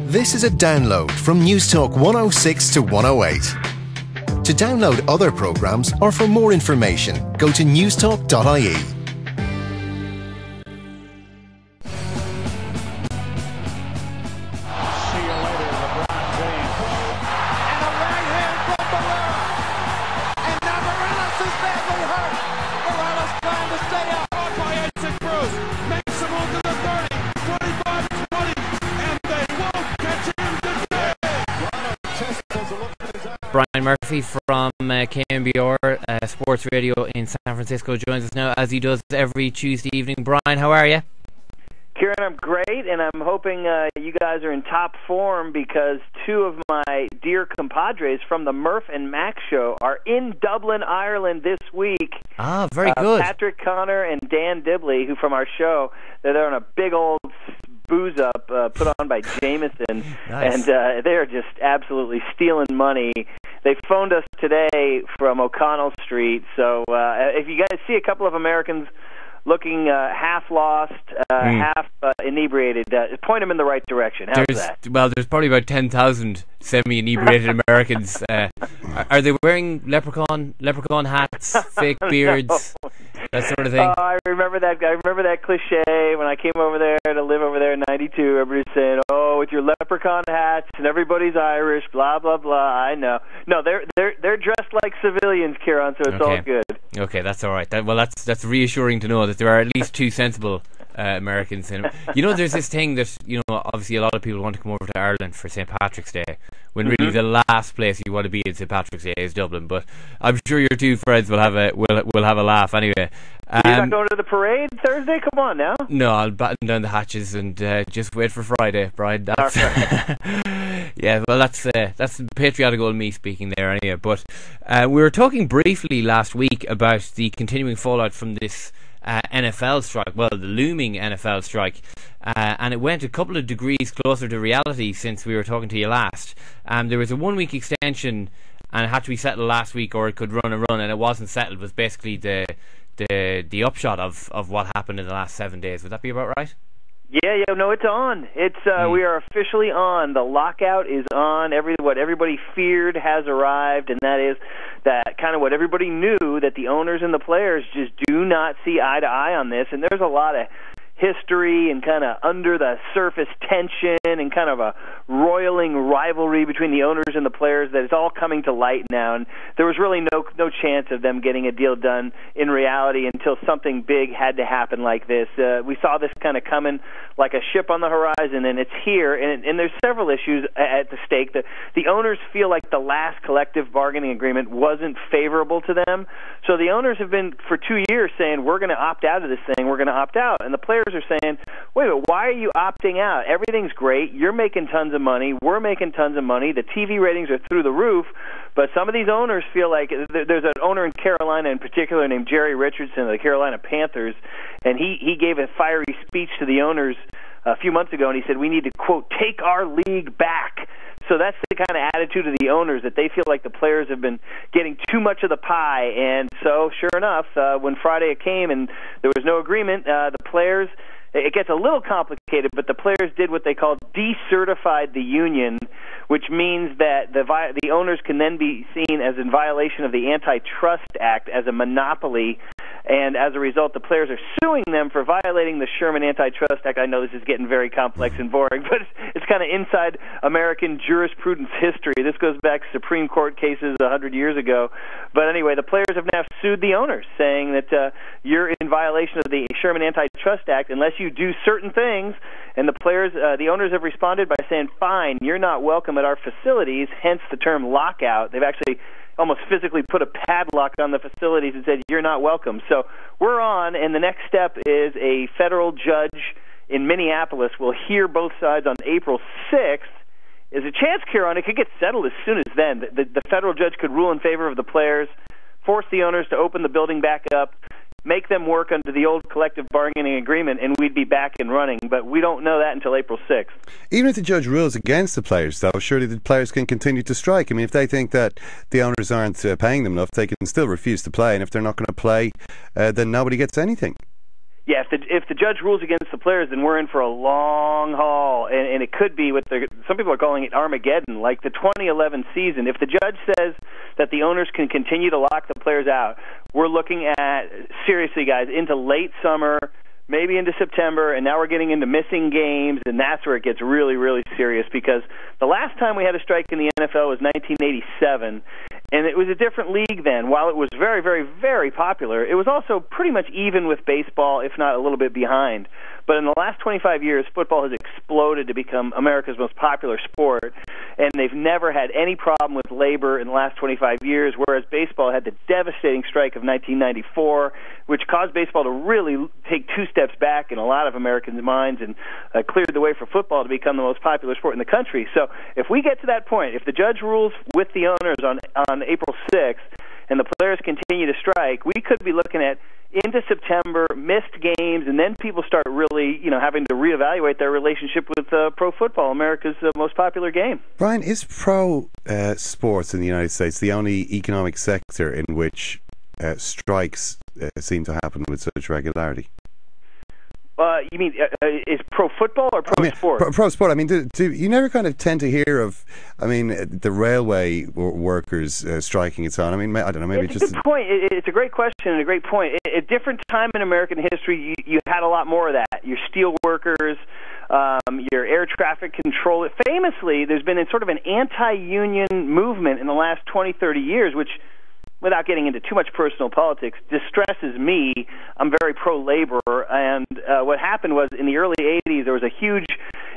This is a download from Newstalk 106 to 108. To download other programmes or for more information, go to newstalk.ie. Brian Murphy from KNBR Sports Radio in San Francisco joins us now, as he does every Tuesday evening. Brian, how are you? Ciarán, I'm great, and I'm hoping you guys are in top form because two of my dear compadres from the Murph and Max show are in Dublin, Ireland this week. Ah, very good. Patrick Connor and Dan Dibley, who from our show, they're on a big old booze up put on by Jameson, nice. And they're just absolutely stealing money. They phoned us today from O'Connell Street, so if you guys see a couple of Americans looking half lost, half inebriated, point them in the right direction. How's that? Well, there's probably about 10,000 semi-inebriated Americans. Are they wearing leprechaun hats, fake beards, that sort of thing? I remember that cliche when I came over there to live over there in '92. Everybody's saying, "Oh, with your leprechaun hats and everybody's Irish, blah blah blah." I know. No, they're dressed like civilians, Ciarán, so it's all good. Okay, that's all right. That's reassuring to know that there are at least two sensible Americans in it. You know, there's this thing that, you know, obviously a lot of people want to come over to Ireland for St. Patrick's Day, when really the last place you want to be in St. Patrick's Day is Dublin. But I'm sure your two friends will have a laugh anyway. You're not going to the parade Thursday? Come on now. No, I'll batten down the hatches and just wait for Friday, Brian. That's yeah. Well, that's patriotic old me speaking there, anyway. But we were talking briefly last week about the continuing fallout from this NFL strike, the looming NFL strike, and it went a couple of degrees closer to reality since we were talking to you last. There was a 1 week extension, and it had to be settled last week, or it could run, and it wasn't settled. It was basically the upshot of what happened in the last 7 days. Would that be about right? Yeah, no, it's on. It's we are officially on. The lockout is on. What everybody feared has arrived, and that is that kind of what everybody knew, that the owners and the players just do not see eye to eye on this. And there's a lot of history and kind of under the surface tension and kind of a roiling rivalry between the owners and the players that is all coming to light now, and there was really no chance of them getting a deal done in reality until something big had to happen like this. We saw this kind of coming like a ship on the horizon, and it's here, and there's several issues at the stake. The owners feel like the last collective bargaining agreement wasn't favorable to them, so the owners have been for 2 years saying, we're going to opt out of this thing, we're going to opt out, and the players are saying, wait a minute, why are you opting out? Everything's great, you're making tons of money, we're making tons of money, the TV ratings are through the roof, but some of these owners feel like, there's an owner in Carolina in particular named Jerry Richardson of the Carolina Panthers, and he gave a fiery speech to the owners a few months ago, and he said, we need to, quote, take our league back. So that's the kind of attitude of the owners, that they feel like the players have been getting too much of the pie. And so, sure enough, when Friday came and there was no agreement, the players, it gets a little complicated, but the players did what they called decertified the union, which means that the owners can then be seen as in violation of the Antitrust Act as a monopoly, and as a result, the players are suing them for violating the Sherman Antitrust Act. I know this is getting very complex and boring, but it's kind of inside American jurisprudence history. This goes back to Supreme Court cases 100 years ago. But anyway, the players have now sued the owners, saying that you're in violation of the Sherman Antitrust Act unless you do certain things. And the players, the owners have responded by saying, fine, you're not welcome at our facilities, hence the term lockout. They've actually almost physically put a padlock on the facilities and said, you're not welcome. So we're on, and the next step is a federal judge in Minneapolis will hear both sides on April 6th. There's a chance, Ciarán, it could get settled as soon as then. The federal judge could rule in favor of the players, force the owners to open the building back up, make them work under the old collective bargaining agreement, and we'd be back and running. But we don't know that until April 6th. Even if the judge rules against the players, though, surely the players can continue to strike. I mean, if they think that the owners aren't paying them enough, they can still refuse to play. And if they're not going to play, then nobody gets anything. Yeah, if the judge rules against the players, then we're in for a long haul, and it could be some people are calling it Armageddon, like the 2011 season. If the judge says that the owners can continue to lock the players out, we're looking at, seriously, guys, into late summer, maybe into September, and now we're getting into missing games, and that's where it gets really, really serious, because the last time we had a strike in the NFL was 1987, and it was a different league then. While it was very, very, very popular, it was also pretty much even with baseball, if not a little bit behind. But in the last 25 years, football has exploded to become America's most popular sport, and they've never had any problem with labor in the last 25 years, whereas baseball had the devastating strike of 1994, which caused baseball to really take two steps back in a lot of Americans' minds and cleared the way for football to become the most popular sport in the country. So if we get to that point, if the judge rules with the owners on April 6th and the players continue to strike, we could be looking at into September, missed games, and then people start really, having to reevaluate their relationship with pro football, America's most popular game. Brian, is pro sports in the United States the only economic sector in which strikes seem to happen with such regularity? You mean is pro football or pro sport? Pro sport. I mean, do you never kind of tend to hear of, the railway workers striking and so on? I mean, I don't know. Maybe it's a good point. It's a great question and a great point. At different time in American history, you had a lot more of that. Your steel workers, your air traffic control. Famously, there's been sort of an anti-union movement in the last 20, 30 years, which, without getting into too much personal politics, distresses me. I'm very pro-labor, and what happened was in the early 80s there was a huge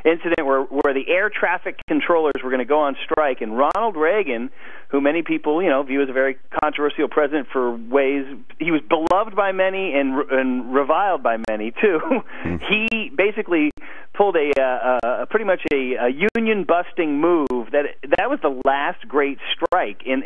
incident where the air traffic controllers were going to go on strike, and Ronald Reagan, who many people view as a very controversial president for ways he was beloved by many and reviled by many too, he basically pulled a pretty much a union busting move that was the last great strike in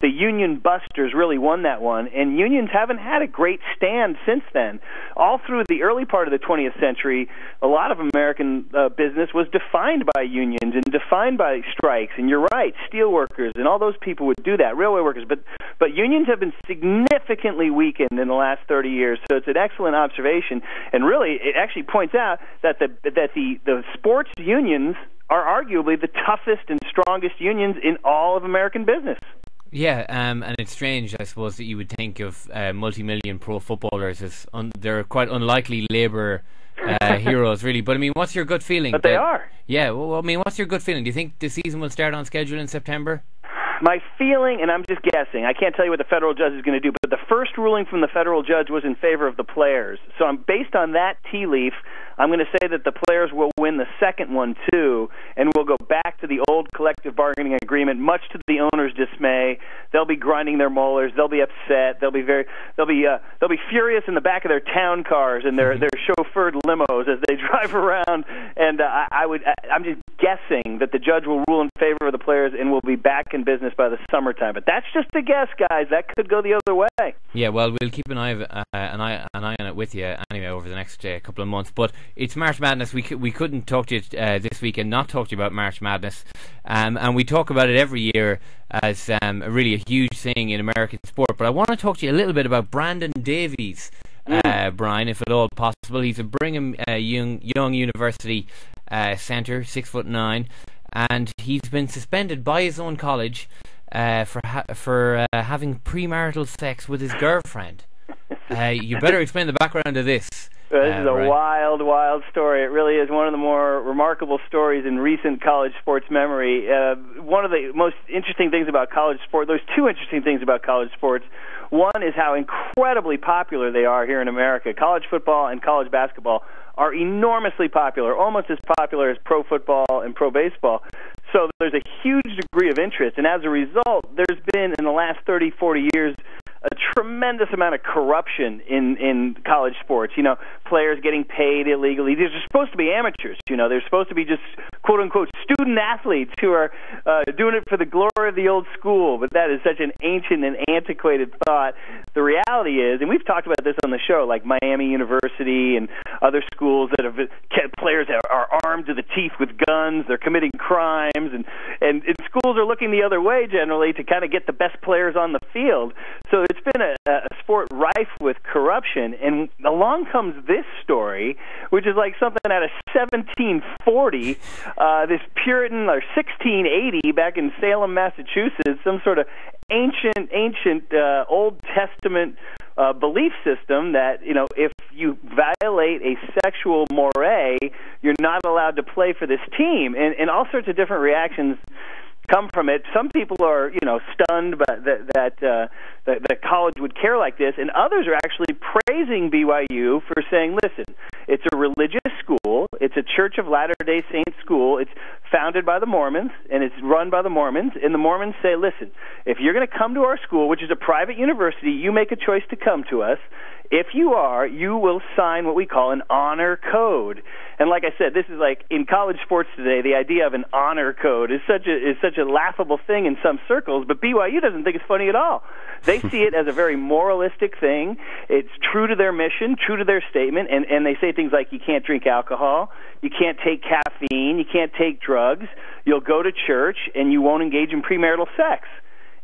the union busters really won that one, and unions haven't had a great stand since then. All through the early part of the 20th century, a lot of American business was defined by unions and defined by strikes, and you're right, steel workers and all those people would do that, railway workers, but unions have been significantly weakened in the last 30 years, so it's an excellent observation, and really it actually points out that the sports unions are arguably the toughest and strongest unions in all of American business. Yeah, and it's strange, I suppose, that you would think of multi-million pro footballers as they're quite unlikely labour heroes, really. But, what's your gut feeling? But they are. Yeah, well, what's your gut feeling? Do you think the season will start on schedule in September? My feeling, and I'm just guessing, I can't tell you what the federal judge is going to do, but the first ruling from the federal judge was in favor of the players. So based on that tea leaf, I'm going to say that the players will win the second one too, and we'll go back to the old collective bargaining agreement, much to the owners' dismay. They'll be grinding their molars. They'll be upset. They'll be furious in the back of their town cars and their chauffeured limos as they drive around. And I'm just guessing that the judge will rule in favor of the players, and we'll be back in business by the summertime. But that's just a guess, guys. That could go the other way. Yeah, well, we'll keep an eye on it with you anyway over the next couple of months. But it's March Madness. We couldn't talk to you this week and not talk to you about March Madness. And we talk about it every year as really a huge thing in American sport. But I want to talk to you a little bit about Brandon Davies, Brian, if at all possible. He's a Brigham Young University centre, 6'9", and he's been suspended by his own college for having premarital sex with his girlfriend. You better explain the background of this. This is a wild, wild story. It really is one of the more remarkable stories in recent college sports memory. One of the most interesting things about college sport, there's two interesting things about college sports. One is how incredibly popular they are here in America. College football and college basketball are enormously popular, almost as popular as pro football and pro baseball. So there's a huge degree of interest, and as a result, there's been, in the last 30, 40 years, a tremendous amount of corruption in college sports. Players getting paid illegally. These are supposed to be amateurs. They're supposed to be just quote-unquote student athletes who are doing it for the glory of the old school, but that is such an ancient and antiquated thought. The reality is, and we've talked about this on the show, like Miami University and other schools that have kept players that are armed to the teeth with guns, they're committing crimes, and schools are looking the other way generally to kind of get the best players on the field. So it's been a sport rife with corruption, and along comes this story, which is like something out of 1740, this Puritan, or 1680, back in Salem, Massachusetts, some sort of ancient Old Testament belief system that, you know, if you violate a sexual moray, you're not allowed to play for this team, and all sorts of different reactions come from it. Some people are, you know, stunned that college would care like this, and others are actually praising BYU for saying, listen, it's a religious school, it's a Church of Latter-day Saints school, it's founded by the Mormons, and it's run by the Mormons, and the Mormons say, listen, if you're going to come to our school, which is a private university, you make a choice to come to us. If you are, you will sign what we call an honor code. And like I said, this is like in college sports today, the idea of an honor code is such a laughable thing in some circles, but BYU doesn't think it's funny at all. They see it as a very moralistic thing. It's true to their mission, true to their statement, and they say things like you can't drink alcohol, you can't take caffeine, you can't take drugs, you'll go to church, and you won't engage in premarital sex.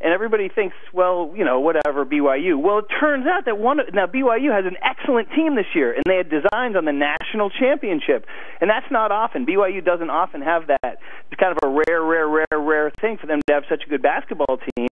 And everybody thinks, well, you know, whatever, BYU. Well, it turns out that now BYU has an excellent team this year, and they had designs on the national championship. And that's not often. BYU doesn't often have that. It's kind of a rare thing for them to have such a good basketball team.